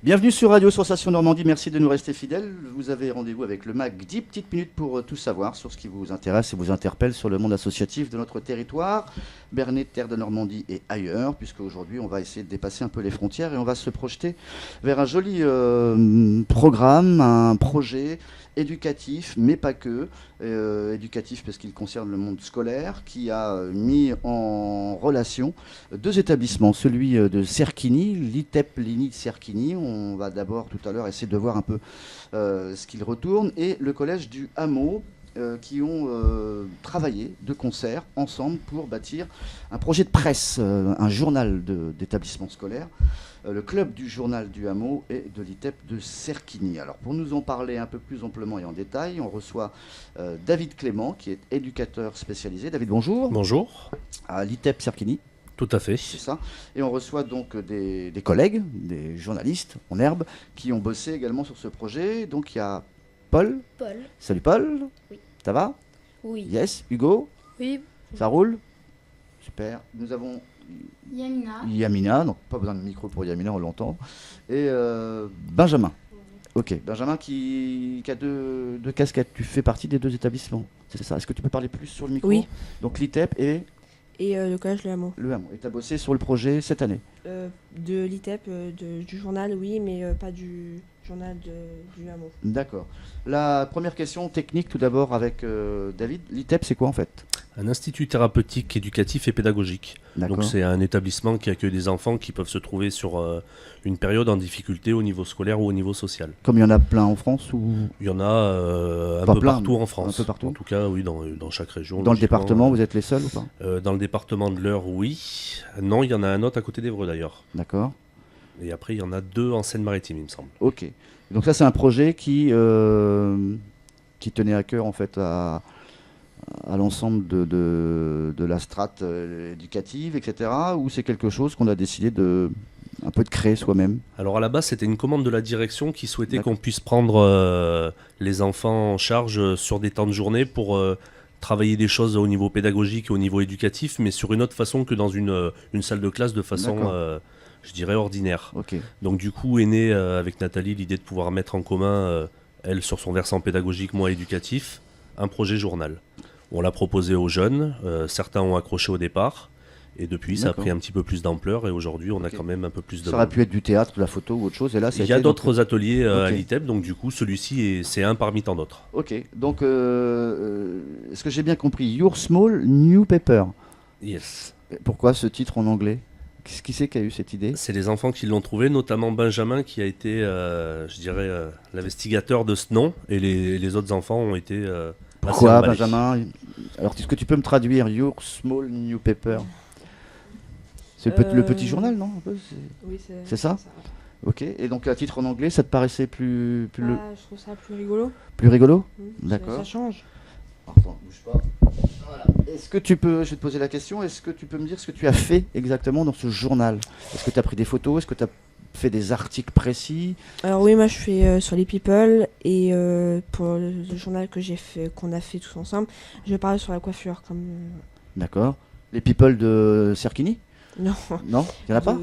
Bienvenue sur Radio Sensation Normandie, merci de nous rester fidèles. Vous avez rendez-vous avec le MAC, 10 petites minutes pour tout savoir sur ce qui vous intéresse et vous interpelle sur le monde associatif de notre territoire, Bernay, terre de Normandie et ailleurs, puisque aujourd'hui on va essayer de dépasser un peu les frontières et on va se projeter vers un joli programme, un projet éducatif, mais pas que, éducatif parce qu'il concerne le monde scolaire, qui a mis en relation deux établissements, celui de Serquigny, l'ITEP Ligny de Serquigny, on va d'abord tout à l'heure essayer de voir un peu ce qu'il retourne, et le collège du Hameau, qui ont travaillé de concert ensemble pour bâtir un projet de presse, un journal d'établissement scolaire, le club du journal du Hameau et de l'ITEP de Serquigny. Alors pour nous en parler un peu plus amplement et en détail, on reçoit David Clément, qui est éducateur spécialisé. David, bonjour. Bonjour. À l'ITEP Serquigny. Tout à fait. C'est ça. Et on reçoit donc des collègues, des journalistes en herbe, qui ont bossé également sur ce projet. Donc il y a Paul. Paul. Salut Paul. Oui. Ça va? Oui. Yes. Hugo. Oui. Ça roule? Super. Nous avons Yamina. Yamina, donc pas besoin de micro pour Yamina, on l'entend. Et Benjamin. Ok, Benjamin qui a deux casquettes. Tu fais partie des deux établissements, c'est ça? Est-ce que tu peux parler plus sur le micro? Oui. Donc l'ITEP et le collège Le Hameau. le Hameau. Et tu as bossé sur le projet cette année? De l'ITEP, du journal, oui, mais pas du journal du Hameau. D'accord. La première question technique tout d'abord avec David. L'ITEP, c'est quoi en fait? Un institut thérapeutique, éducatif et pédagogique. D'accord. Donc c'est un établissement qui accueille des enfants qui peuvent se trouver sur une période en difficulté au niveau scolaire ou au niveau social. Comme il y en a plein en France ou Il y en a Pas peu plein, partout en un France. peu partout. En tout cas, oui, dans chaque région. dans le logiquement. département, vous êtes les seuls ou pas? Dans le département de l'Eure, oui. Non, il y en a un autre à côté d'Évreux d'ailleurs. D'accord. Et après, il y en a deux en Seine-Maritime, il me semble. Ok. Donc ça, c'est un projet qui tenait à cœur en fait à l'ensemble de la strate éducative, etc. Ou c'est quelque chose qu'on a décidé un peu de créer soi-même? Alors à la base, c'était une commande de la direction qui souhaitait D'accord. qu'on puisse prendre les enfants en charge sur des temps de journée pour travailler des choses au niveau pédagogique et au niveau éducatif, mais sur une autre façon que dans une salle de classe de façon, D'accord. je dirais, ordinaire. Ok. Donc du coup est née avec Nathalie l'idée de pouvoir mettre en commun, elle sur son versant pédagogique, moi éducatif, un projet journal. On l'a proposé aux jeunes, certains ont accroché au départ, et depuis ça a D'accord. pris un petit peu plus d'ampleur, et aujourd'hui on a Ok. quand même un peu plus de Ça aurait monde. pu être du théâtre, de la photo ou autre chose. Et là, ça Il y a été, d'autres ateliers à Ok. l'ITEP, donc du coup celui-ci c'est un parmi tant d'autres. Ok. Donc, est-ce que j'ai bien compris? Your Small New Paper. Yes. Pourquoi ce titre en anglais? Qui c'est qui a eu cette idée? C'est les enfants qui l'ont trouvé, notamment Benjamin qui a été, je dirais, l'investigateur de ce nom, et les autres enfants ont été Pourquoi, assez emballés. Benjamin? Alors, est-ce que tu peux me traduire Your Small New Paper? C'est le petit journal, non? Un peu, Oui, C'est ça? Ok. Et donc, à titre en anglais, ça te paraissait plus Je trouve ça plus rigolo. plus rigolo? Ça D'accord. change. Attends, bouge pas. Voilà. Est-ce que tu peux, je vais te poser la question, est-ce que tu peux me dire ce que tu as fait exactement dans ce journal? Est-ce que tu as pris des photos? Est-ce que tu as fait des articles précis? Alors oui, moi je fais sur les people, et pour le journal qu'on a fait tous ensemble, je parle sur la coiffure. D'accord. Les people de Serquigny? Non. Non? Il n'y en a pas?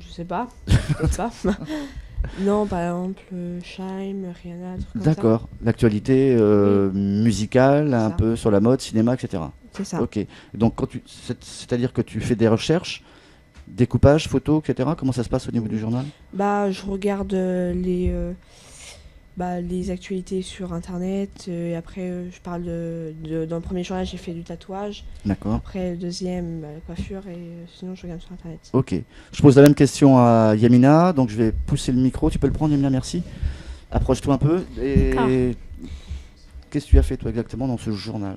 Je sais pas. Peut-être pas. Non, par exemple, Scheim, Rihanna, trucs comme ça. D'accord. L'actualité musicale, un Ça. peu sur la mode, cinéma, etc. C'est ça. Ok. Donc, c'est-à-dire que tu fais des recherches, découpage, photos, etc. Comment ça se passe au niveau du journal? Je regarde les actualités sur internet, et après je parle dans le premier journal j'ai fait du tatouage, D'accord. après le deuxième la coiffure, et sinon je regarde sur internet. Ok. Je pose la même question à Yamina, donc je vais pousser le micro. Tu peux le prendre, Yamina, merci. Approche-toi un peu. Et qu'est-ce que tu as fait, toi, exactement, dans ce journal?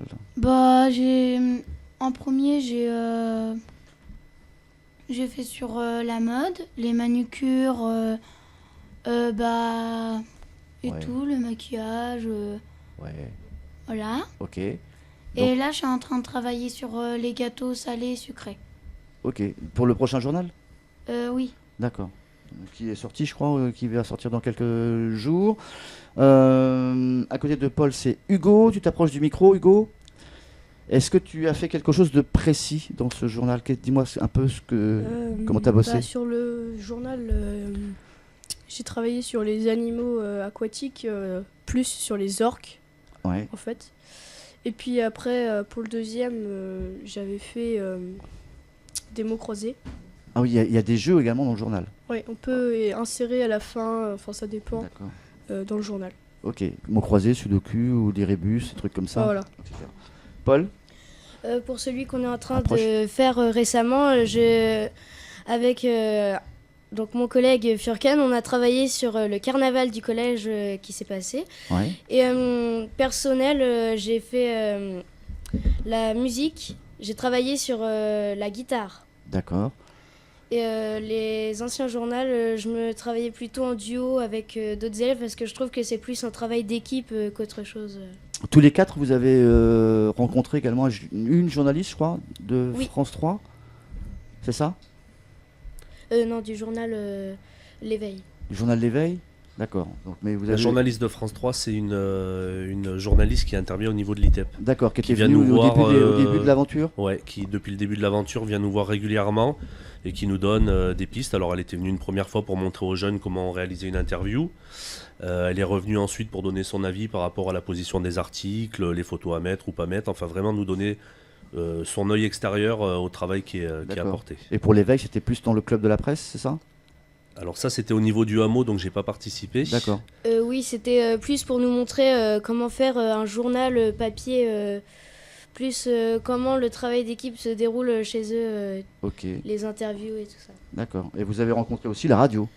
En premier, j'ai fait sur la mode, les manucures, et Ouais. tout, le maquillage, Ouais. voilà. Ok. Et Donc- là, je suis en train de travailler sur les gâteaux salés et sucrés. Ok. Pour le prochain journal? Oui. D'accord. Qui est sorti, je crois, qui va sortir dans quelques jours. À côté de Paul, c'est Hugo. Tu t'approches du micro, Hugo. Est-ce que tu as fait quelque chose de précis dans ce journal? Dis-moi un peu comment tu as bossé. Sur le journal, J'ai travaillé sur les animaux aquatiques, plus sur les orques Ouais. en fait. Et puis après, pour le deuxième, j'avais fait des mots croisés. Ah oui, il y a des jeux également dans le journal. Ouais, on peut insérer à la fin, enfin ça dépend, D'accord. dans le journal. Ok. Mots croisés, sudoku ou des rébus, des trucs comme ça. Ah, voilà. etc. Paul? Pour celui qu'on est en train Approche. de faire récemment, avec donc mon collègue Furkan, on a travaillé sur le carnaval du collège qui s'est passé. Ouais. Et personnel, j'ai fait la musique, j'ai travaillé sur la guitare. D'accord. Et les anciens journaux, je me travaillais plutôt en duo avec d'autres élèves parce que je trouve que c'est plus un travail d'équipe qu'autre chose. Tous les quatre, vous avez rencontré également une journaliste, je crois, de Oui. France 3. C'est ça? Non, du journal L'Éveil. Du journal L'Éveil. D'accord. Donc, mais vous La avez... journaliste de France 3, c'est une journaliste qui intervient au niveau de l'ITEP. D'accord, qui était vient venue nous au voir, début de l'aventure. Ouais, qui depuis le début de l'aventure vient nous voir régulièrement et qui nous donne des pistes. Alors elle était venue une première fois pour montrer aux jeunes comment réaliser une interview. Elle est revenue ensuite pour donner son avis par rapport à la position des articles, les photos à mettre ou pas mettre, enfin vraiment nous donner son œil extérieur au travail qui est D'accord. apporté. Et pour l'éveil, c'était plus dans le club de la presse, c'est ça? Alors ça c'était au niveau du hameau, donc j'ai pas participé. D'accord. Oui, c'était plus pour nous montrer comment faire un journal papier, plus comment le travail d'équipe se déroule chez eux, Ok, les interviews et tout ça. d'accord. Et vous avez rencontré aussi la radio.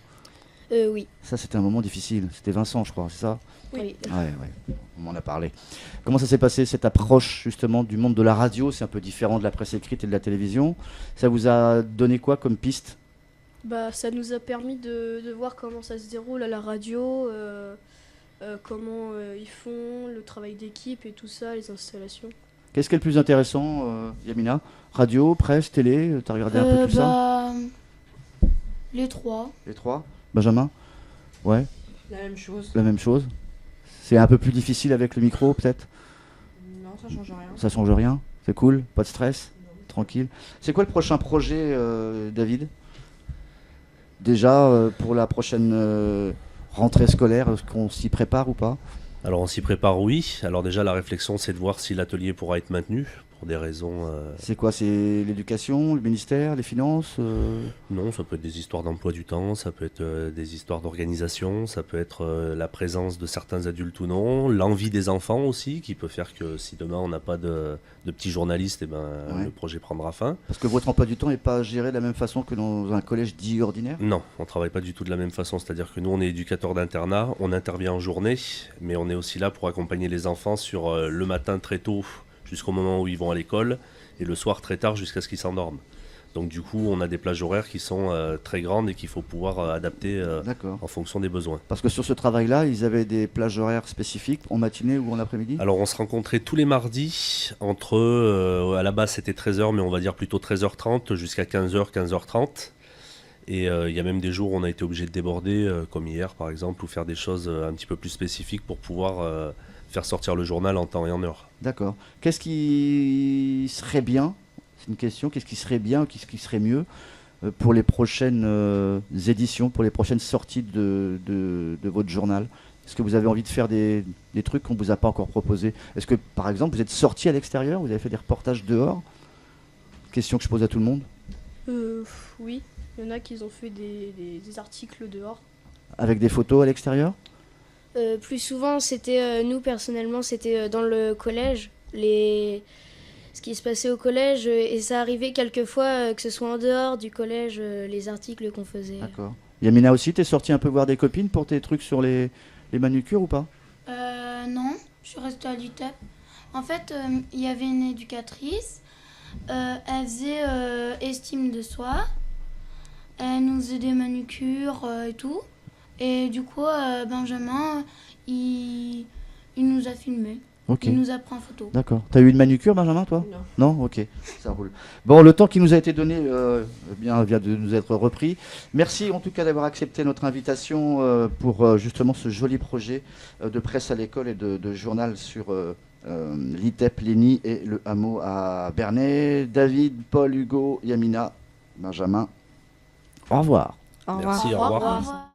Oui. Ça, c'était un moment difficile. C'était Vincent, je crois, c'est ça? Oui. Ouais. On m'en a parlé. Comment ça s'est passé, cette approche justement du monde de la radio? C'est un peu différent de la presse écrite et de la télévision. Ça vous a donné quoi comme piste? Bah, ça nous a permis de voir comment ça se déroule à la radio, comment ils font, le travail d'équipe et tout ça, les installations. Qu'est-ce qui est le plus intéressant, Yamina? Radio, presse, télé? T'as regardé un peu tout ça? Les trois. Les trois? Benjamin? Ouais, La même chose. la même chose. C'est un peu plus difficile avec le micro, peut-être? Non, ça change rien. Ça change rien? C'est cool? Pas de stress? Tranquille. C'est quoi le prochain projet, David? Déjà, pour la prochaine rentrée scolaire, est-ce qu'on s'y prépare ou pas? Alors on s'y prépare, oui. Alors déjà la réflexion c'est de voir si l'atelier pourra être maintenu pour des raisons... C'est quoi? C'est l'éducation, le ministère, les finances? Non, ça peut être des histoires d'emploi du temps, ça peut être des histoires d'organisation, ça peut être la présence de certains adultes ou non, l'envie des enfants aussi, qui peut faire que si demain on n'a pas de petits journalistes, eh ben, Ouais. le projet prendra fin. Parce que votre emploi du temps n'est pas géré de la même façon que dans un collège dit ordinaire? Non, on ne travaille pas du tout de la même façon, c'est-à-dire que nous on est éducateurs d'internat, on intervient en journée, mais on est aussi là pour accompagner les enfants sur le matin très tôt jusqu'au moment où ils vont à l'école et le soir très tard jusqu'à ce qu'ils s'endorment. Donc du coup on a des plages horaires qui sont très grandes et qu'il faut pouvoir adapter D'accord. en fonction des besoins. Parce que sur ce travail-là, ils avaient des plages horaires spécifiques en matinée ou en après-midi? Alors on se rencontrait tous les mardis entre, à la base c'était 13h mais on va dire plutôt 13h30 jusqu'à 15h, 15h30. Et il y a même des jours où on a été obligé de déborder, comme hier par exemple, ou faire des choses un petit peu plus spécifiques pour pouvoir faire sortir le journal en temps et en heure. D'accord. Qu'est-ce qui serait bien? C'est une question. Qu'est-ce qui serait bien ou qu'est-ce qui serait mieux pour les prochaines éditions, pour les prochaines sorties de votre journal? Est-ce que vous avez envie de faire des trucs qu'on ne vous a pas encore proposés? Est-ce que, par exemple, vous êtes sorti à l'extérieur? Vous avez fait des reportages dehors? Question que je pose à tout le monde. Oui, il y en a qui ont fait des articles dehors. Avec des photos à l'extérieur? Plus souvent, c'était nous personnellement, c'était dans le collège, ce qui se passait au collège, et ça arrivait quelquefois que ce soit en dehors du collège, les articles qu'on faisait. D'accord. Yamina aussi, t'es sorti un peu voir des copines pour tes trucs sur les manucures ou pas? Non, je suis restée à l'ITEP. En fait, il y avait une éducatrice. Elle faisait estime de soi. Elle nous faisait des manucures et tout. Et du coup, Benjamin, il nous a filmé. Ok. Il nous a pris en photo. D'accord. T'as eu une manucure, Benjamin, toi? Non. Non. Ok, ça roule. Bon, le temps qui nous a été donné vient de nous être repris. Merci en tout cas d'avoir accepté notre invitation pour justement ce joli projet de presse à l'école et de journal sur l'ITEP, l'ENI et le hameau à Bernay. David, Paul, Hugo, Yamina, Benjamin, au revoir. Au revoir. Merci, au revoir. Au revoir.